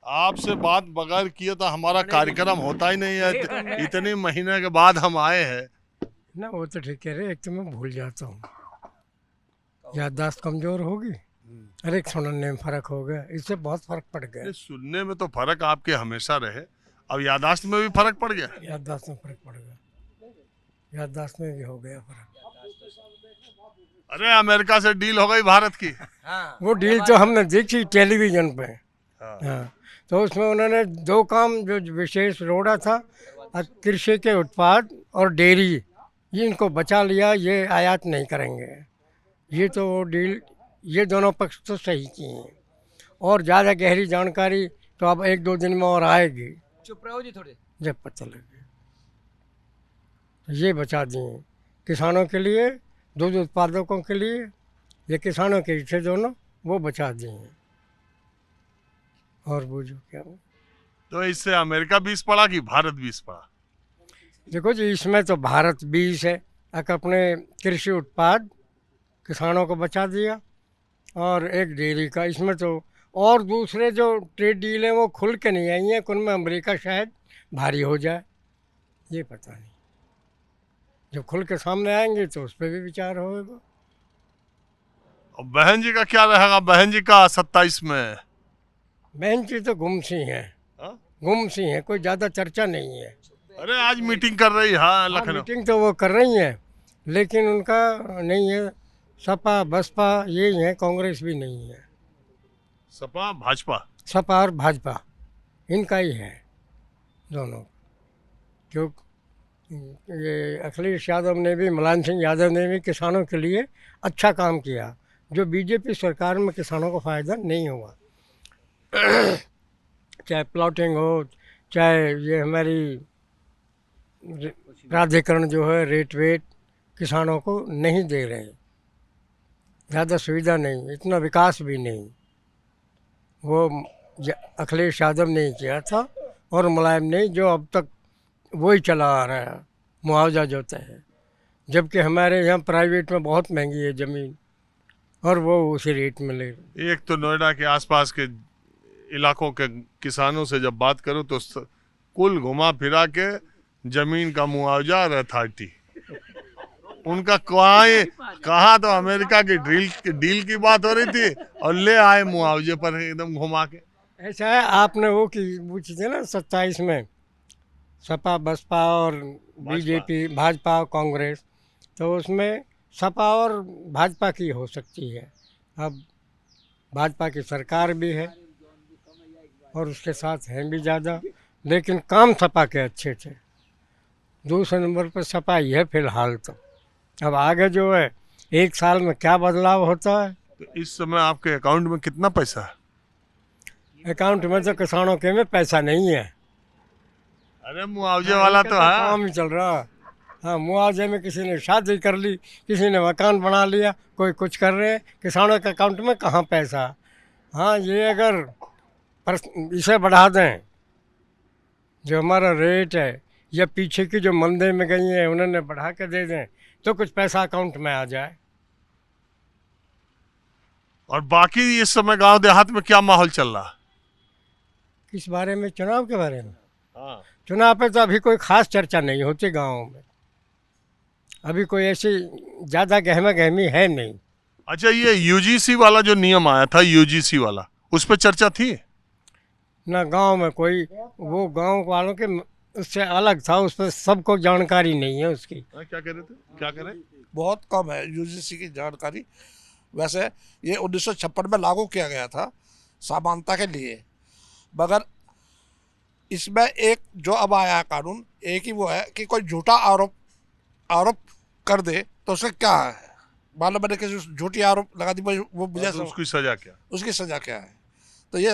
आपसे बात बगैर किए तो हमारा कार्यक्रम होता ही नहीं है। इतने महीने के बाद हम आए हैं। ना वो तो ठीक कह रहे, एक तो मैं भूल जाता हूँ, याददाश्त कमजोर होगी, अरे सुनने में फर्क हो गया, इससे बहुत फर्क पड़ गया। ये सुनने में तो फर्क आपके हमेशा रहे, अब याददाश्त में भी फर्क पड़ गया। याददाश्त में फर्क पड़ गया, याददाश्त में भी हो गया फर्क। अरे अमेरिका से डील हो गई भारत की। वो डील तो हमने देखी टेलीविजन पे। हाँ। हाँ, तो उसमें उन्होंने दो काम जो विशेष रोड़ा था, कृषि के उत्पाद और डेयरी, ये इनको बचा लिया, ये आयात नहीं करेंगे। ये तो वो डील, ये दोनों पक्ष तो सही किए हैं। और ज़्यादा गहरी जानकारी तो अब एक दो दिन में और आएगी, चुप रहो जी थोड़े। जब पता लगे। तो ये बचा दिए किसानों के लिए, दूध उत्पादकों के लिए, ये किसानों के हिस्से दोनों वो बचा दिए हैं। और बूझो क्या हो। तो इससे अमेरिका 20 पड़ा कि भारत 20 पड़ा? देखो जी, इसमें तो भारत 20 है, अपने कृषि उत्पाद किसानों को बचा दिया, और एक डेयरी का, इसमें तो और दूसरे जो ट्रेड डील है वो खुल के नहीं आई हैं, उनमें अमेरिका शायद भारी हो जाए, ये पता नहीं। जब खुल के सामने आएंगे तो उस पर भी विचार होगा। और बहन जी का क्या रहेगा? बहन जी का 27 में? बहन जी तो गुमसी हैं, हाँ? गुमसी हैं, कोई ज़्यादा चर्चा नहीं है। अरे आज मीटिंग कर रही है। हाँ, हाँ, लखनऊ। मीटिंग तो वो कर रही हैं, लेकिन उनका नहीं है। सपा बसपा ये ही है, कांग्रेस भी नहीं है। सपा भाजपा? सपा और भाजपा इनका ही है दोनों। क्यों, ये अखिलेश यादव ने भी, मुलायम सिंह यादव ने भी किसानों के लिए अच्छा काम किया, जो बीजेपी सरकार में किसानों को फ़ायदा नहीं हुआ। चाहे प्लॉटिंग हो, चाहे ये हमारी प्राधिकरण जो है, रेट वेट किसानों को नहीं दे रहे, ज़्यादा सुविधा नहीं, इतना विकास भी नहीं। वो अखिलेश यादव ने किया था, और मुलायम ने, जो अब तक वही चला आ रहा है, मुआवजा जो तय है। जबकि हमारे यहाँ प्राइवेट में बहुत महंगी है ज़मीन, और वो उसी रेट में ले। एक तो नोएडा के आसपास के इलाकों के किसानों से जब बात करूं तो कुल घुमा फिरा के जमीन का मुआवजा और अथॉरिटी, उनका कहाँ तो अमेरिका की डील की बात हो रही थी, और ले आए मुआवजे पर एकदम घुमा के। ऐसा है, आपने वो की पूछी थी ना 27 में, सपा बसपा और बीजेपी, भाजपा और कांग्रेस, तो उसमें सपा और भाजपा की हो सकती है। अब भाजपा की सरकार भी है, और उसके साथ हैं भी ज़्यादा, लेकिन काम सपा के अच्छे थे। दूसरे नंबर पर सपा ही है फिलहाल तो। अब आगे जो है, एक साल में क्या बदलाव होता है। तो इस समय आपके अकाउंट में कितना पैसा है? अकाउंट में तो किसानों के में पैसा नहीं है। अरे मुआवजे वाला तो है। काम ही चल रहा है। हाँ, मुआवजे में किसी ने शादी कर ली, किसी ने मकान बना लिया, कोई कुछ कर रहे हैं, किसानों के अकाउंट में कहाँ पैसा। हाँ, ये अगर इसे बढ़ा दें, जो हमारा रेट है, या पीछे की जो मंदी में गई हैं उन्होंने बढ़ा के दे दें, तो कुछ पैसा अकाउंट में आ जाए। और बाकी इस समय गांव देहात में क्या माहौल चल रहा है? किस बारे में? चुनाव के बारे में। हाँ। चुनाव पे तो अभी कोई खास चर्चा नहीं होती गाँव में, अभी कोई ऐसी ज़्यादा गहमा गहमी है नहीं। अच्छा, ये यूजीसी वाला जो नियम आया था, यूजीसी वाला, उस पर चर्चा थी ना गांव में कोई, वो गांव वालों के उससे अलग था, उस पर सबको जानकारी नहीं है उसकी। क्या कह रहे थे? क्या कह रहे? बहुत कम है यूजीसी की जानकारी। वैसे ये 1956 में लागू किया गया था समानता के लिए, मगर इसमें एक जो अब आया कानून, एक ही वो है कि कोई झूठा आरोप कर दे तो उसका क्या है, मालूम मैंने किसी झूठी आरोप लगा दी, वो मुझे तो उसकी सजा क्या? उसकी सजा क्या है, तो ये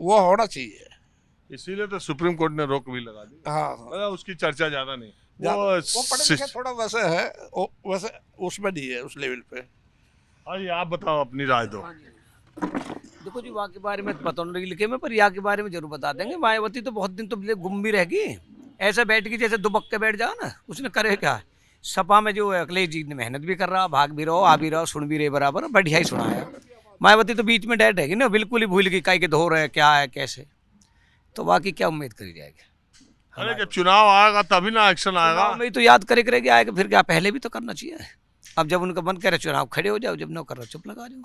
वो होना चाहिए। इसीलिए तो सुप्रीम कोर्ट ने रोक भी लगा दी। हाँ, उसकी चर्चा ज्यादा नहीं। वो पढ़े लिखे थोड़ा वैसे है, वैसे उसमें नहीं है उस लेवल पे। अरे आप बताओ, अपनी राय दो। देखो जी, वहाँ के बारे में पता नहीं लिखे में, पर यहाँ के बारे में जरूर बता देंगे। मायावती तो बहुत दिन तो गुम भी रहेगी, ऐसे बैठ के जैसे दुबक के बैठ जाओ ना, उसने करे क्या। सपा में जो है, अखिलेश जी ने मेहनत भी कर रहा, भाग भी रहो, आ भी रहो, सुन भी रहे बराबर, बढ़िया ही सुनाया। मायावती तो बीच में डेड है ना, बिल्कुल ही भूल गई काई के धो रहे क्या है कैसे, तो बाकी क्या उम्मीद करी जाएगी। अरे जब चुनाव आएगा तभी ना एक्शन आएगा। चुनाव में ही तो याद करे करेगी आएगा, फिर क्या पहले भी तो करना चाहिए। अब जब उनका मन करे चुनाव खड़े हो जाओ, जब न कर रहा चुप लगा जाओ।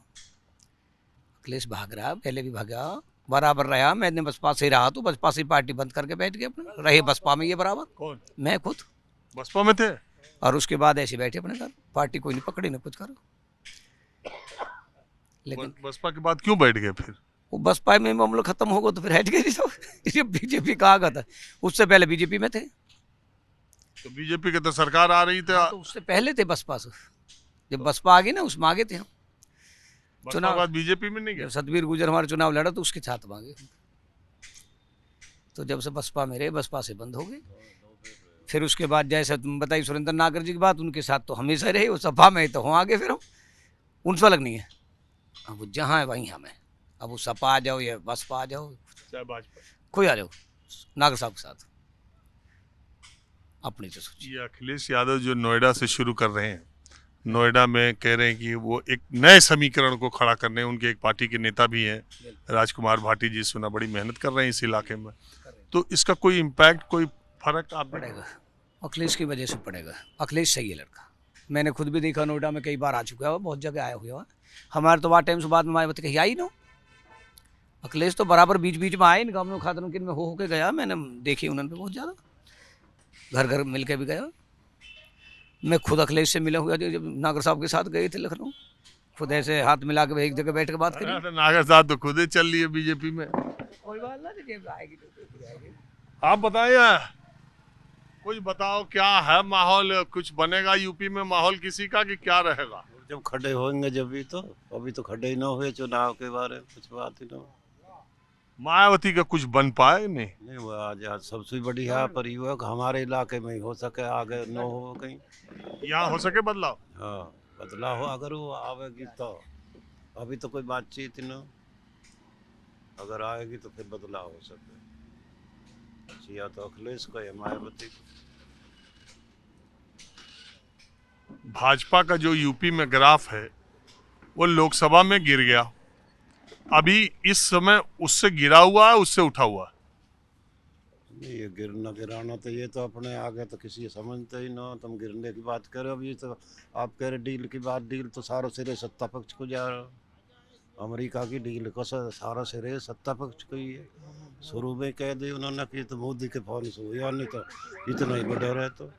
अखिलेश भाग रहा, पहले भी भागा, बराबर रहा। मैंने बसपा से रहा तो बसपा से पार्टी बंद करके बैठ गए अपने, रहे बसपा में ये बराबर। कौन? मैं खुद बसपा में थे और उसके बाद ऐसे बैठे अपने घर, पार्टी कोई नहीं पकड़ी ना कुछ करो। लेकिन बसपा के बाद क्यों बैठ गए फिर? वो बसपा में मामला खत्म होगा तो फिर हट गए सब। ये बीजेपी कहा गया था, उससे पहले बीजेपी में थे। तो बीजेपी के तो सरकार आ रही थी, तो उससे पहले थे बसपा से, जब बसपा आ गई ना उसमें आगे थे हम। चुनाव बाद बीजेपी में नहीं गए। जब सतबीर गुजर हमारे चुनाव लड़ा तो उसके साथ मांगे, तो जब से बसपा में रहे बसपा से बंद हो गए। फिर उसके बाद जैसे तुम बताइए सुरेंद्र नागर जी की बात, उनके साथ तो हमेशा रहे, वो सपा में तो हो आगे फिर हम उनसे अलग नहीं है। अब वो जहाँ है वहीं हम है। अब वो सपा आ जाओ या बसपा आ जाओ, चाहे भाजपा, कोई आ जाओ नागर साहब के साथ अपनी तो सोचिए। ये अखिलेश यादव जो नोएडा से शुरू कर रहे हैं, नोएडा में कह रहे हैं कि वो एक नए समीकरण को खड़ा करने, उनके एक पार्टी के नेता भी हैं राजकुमार भाटी जी, सुना बड़ी मेहनत कर रहे हैं इस इलाके में, तो इसका कोई इम्पैक्ट, कोई फर्क आप पड़ेगा? अखिलेश की वजह से पड़ेगा। अखिलेश सही है लड़का, मैंने खुद भी देखा, नोएडा में कई बार आ चुका है, बहुत जगह आया हुआ है। हमारे तो वहाँ टाइम से बाद में मायावती कहीं आई ना, अखिलेश तो बराबर बीच बीच में आए, इन गाँव में खातर किन में हो के गया, मैंने देखी उन्होंने बहुत ज़्यादा, घर घर मिल के भी गया। मैं खुद अखिलेश से मिला हुआ जब नागर साहब के साथ गए थे लखनऊ, खुद ऐसे हाथ मिला के एक जगह बैठ के बात करी। तो नागर साहब तो खुद ही चल रही है बीजेपी में। कोई बात ना, आएगी तो आएगी। आप बताइए, कुछ बताओ क्या है माहौल, कुछ बनेगा यूपी में माहौल किसी का कि क्या रहेगा? जब खड़े होंगे जब भी, तो अभी तो खड़े ही ना हुए चुनाव के बारे में, कुछ बात ही ना हो। मायावती का कुछ बन पाए नहीं? वो आज सबसे बड़ी है पर युवक हमारे इलाके में ही हो सके, आगे न हो कहीं। यहाँ हो सके बदलाव? हाँ बदलाव हो, अगर वो आवेगी तो। अभी तो कोई बातचीत न, अगर आएगी तो फिर बदलाव हो सके। या तो अखिलेश को या मायावती को। भाजपा का जो यूपी में ग्राफ है वो लोकसभा में गिर गया, अभी इस समय उससे गिरा हुआ है उससे उठा हुआ है? नहीं, ये गिरना गिराना तो ये तो अपने आगे तो किसी समझते ही ना। तुम गिरने की बात करो, अभी तो आप कह रहे डील की बात, डील तो सारों सिरे सत्ता पक्ष को जा रहा। अमेरिका की डील को सारा सिरे सत्ता पक्ष को ही है। शुरू में कह दी उन्होंने कि तो मोदी के फोन से हुआ, नहीं तो इतना ही बढ़ रहे। तो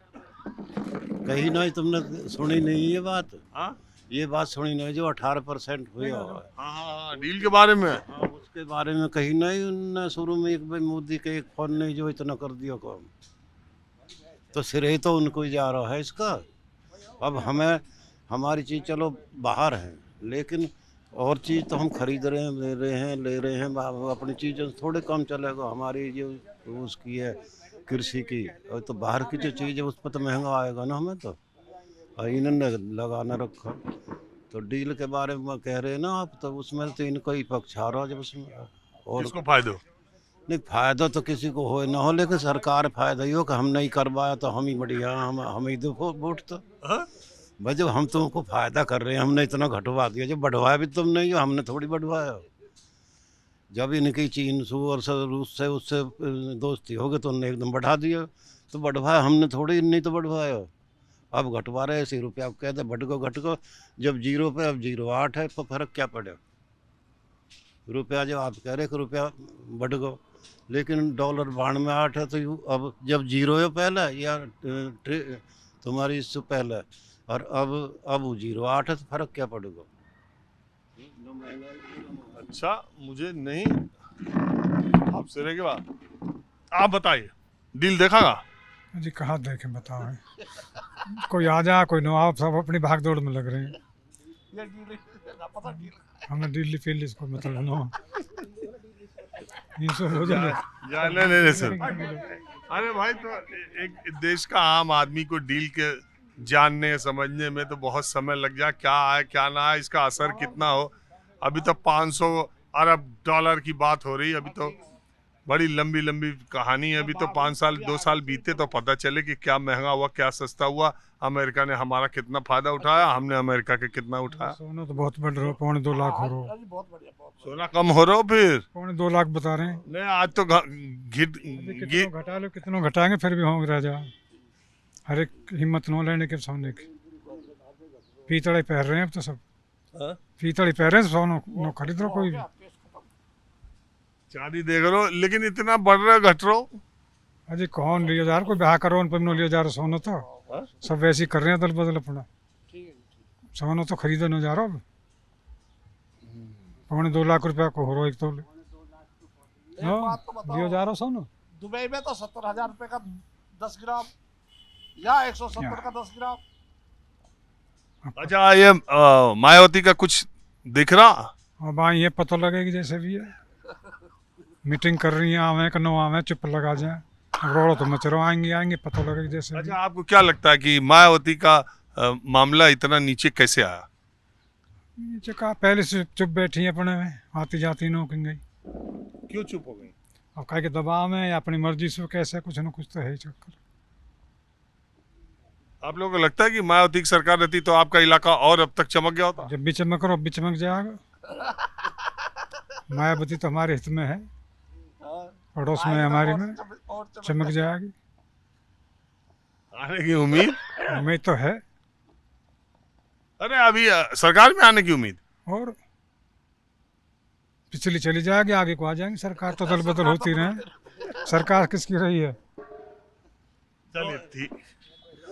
कहीं नहीं, तुमने सुनी नहीं ये बात? हाँ, ये बात सुनी नहीं जो 18% हुआ है। हाँ, डील के बारे में। हाँ, उसके बारे में कहीं नहीं उन्होंने शुरू में एक भाई मोदी के एक फोन नहीं जो इतना कर दिया काम, तो सिरे तो उनको ही जा रहा है इसका। अब हमें हमारी चीज़ चलो बाहर है, लेकिन और चीज़ तो हम खरीद रहे हैं, ले रहे हैं अपनी चीज़ों थोड़े काम चलेगा। हमारी जो उसकी है कृषि की, और तो बाहर की जो चीज़ है उस पर तो महंगा आएगा ना हमें तो, और इन्होंने लगाना रखा। तो डील के बारे में कह रहे हैं ना आप, तो उसमें तो इनको ही पक्ष आ रहा जब उसमें। और किसको फायदा? नहीं, फायदा तो किसी को हो ना हो, लेकिन सरकार फायदा ही हो कि हम नहीं करवाया तो हम ही बढ़िया, हम ही दो वोट। तो भाई जब हम तुमको फायदा कर रहे हैं, हमने इतना घटवा दिया, जब बढ़वाया भी तुम नहीं हो, हमने थोड़ी बढ़वाया। जब इनकी चीन से और रूस से उससे दोस्ती हो गई तो उन्होंने एकदम बढ़ा दिया, तो बढ़वाया हमने थोड़ी, नहीं तो बढ़वाया। अब घटवा रहे 80 रुपये, आप कहते घटको, जब 0 पे अब 0.8 है, तो फर्क क्या पड़े रुपया? जब आप कह रहे कि रुपया बढ़ गो, लेकिन डॉलर 92 है, तो अब जब 0 है पहले या तुम्हारी इससे पहले, और अब 0.8 है, तो फर्क क्या पड़ेगा? अच्छा, मुझे नहीं, आप सिरे के बाद आप बताइए, डील देखा? जी कहाँ देखें बताओ, कोई आ जाए कोई ना आओ, सब अपनी भाग दौड़ में लग रहे हैं। हमने दिल्ली फील्ड इसको मतलब ना हो जाने सर। अरे भाई, तो एक देश का आम आदमी को डील के जानने समझने में तो बहुत समय लग जाए, क्या है क्या ना है, इसका असर कितना हो। अभी तो 500 अरब डॉलर की बात हो रही है, अभी तो बड़ी लंबी लंबी कहानी है। अभी तो 5 साल 2 साल बीते तो पता चले कि क्या महंगा हुआ, क्या सस्ता हुआ। अमेरिका ने हमारा कितना फायदा उठाया, हमने अमेरिका के कितना उठाया। सोना तो बहुत बढ़ रहा, 2.25 लाख हो रहा। बहुत बढ़िया, बहुत सोना कम हो रहा हो फिर 2.25 लाख बता रहे हैं। नहीं, आज तो कितनों घटा लो, कितनों घटाएंगे फिर भी होंगे रह जा। हर एक हिम्मत न लेने के सोने की। पीतड़े पहन रहे हैं अब तो सब, पीतड़े पहन रहे हैं, सोना न खरीद रहा कोई भी। चांदी देख रहे हो, लेकिन इतना बढ़ रहा है, घट रहा हो। अजी कौन लिया जा रहा, कोई ब्याह करो उन पर लिया जा रहा सोना, तो सब वैसे ही कर रहे हैं दल बदल अपना। सोना तो खरीदो न जा रहा अब। 2.25 लाख रुपया को हो रहा एक तोले। बात तो बताओ, लिया जा रहा सोना। दुबई में तो 70,000 रुपए का 10 ग्राम या 170 का 10 ग्राम। अच्छा, ये मायावती का कुछ दिख रहा? अब ये पता लगेगी जैसे भी है। मीटिंग कर रही है, आवे कि न आवे, चुप लगा जाए। अब रोड़ा तो मच रहा, आएंगे आएंगे, पता लगेगी जैसे भी। अच्छा, आपको क्या लगता है कि मायावती का मामला इतना नीचे कैसे आया? नीचे कहा पहले से चुप बैठी है अपने में, आती जाती न गई। क्यों चुप हो गई? अब कहे के दबाव में या अपनी मर्जी से कैसे, कुछ न कुछ तो है ही चक्कर। आप लोगों को लगता है कि मायावती की सरकार रहती तो आपका इलाका और अब तक चमक गया होता? जब भी चमक रहो अब भी चमक जाएगा। मायावती तो हमारे हित में है, पड़ोस में हमारे में चमक जाएगी। आने की उम्मीद? उम्मीद तो है। अरे अभी सरकार में आने की उम्मीद? और पिछली चली जाएगी, आगे को आ जाएंगे। सरकार तो दल बदल होती रहे, सरकार किसकी रही है। चलिए ठीक।